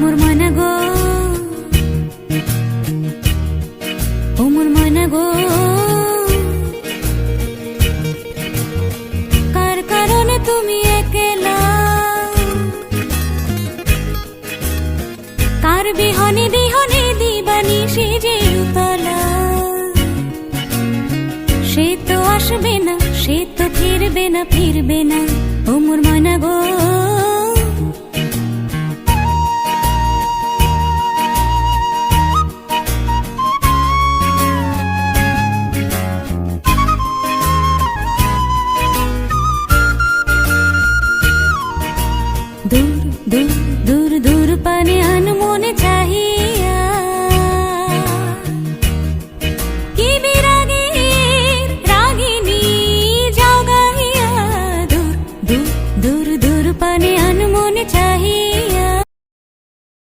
মোর ময়না গো, ও মোর ময়না গো, কার কারণে তুমি একলা, কার বিহনে বিহনে দিবানিশি যে উতলা। সে তো আসবে না, সে তো ফিরবে না, ফিরবে না, ও মোর ময়না গো।